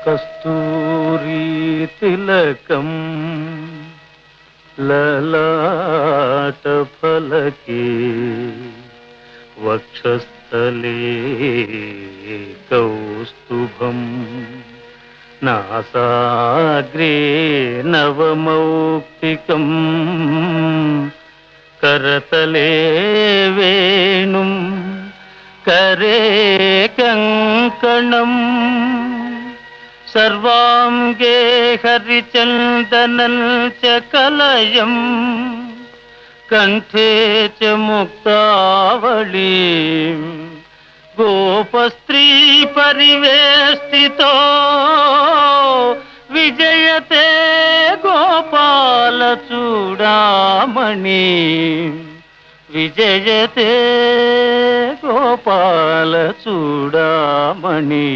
కస్తూరీ తిలకం లలాట ఫలకే వక్షస్థలే కౌస్తుభం నాసాగ్రే నవమౌక్తికం కరతలే వేణుం करे कंकणम सर्वांगे हरिचंदनं च कलयं कंठे च मुक्तावलीं गोपस्त्री परिवेष्टितो विजयते गोपाल चूडामणि विजयते गोपाल चूडामणि।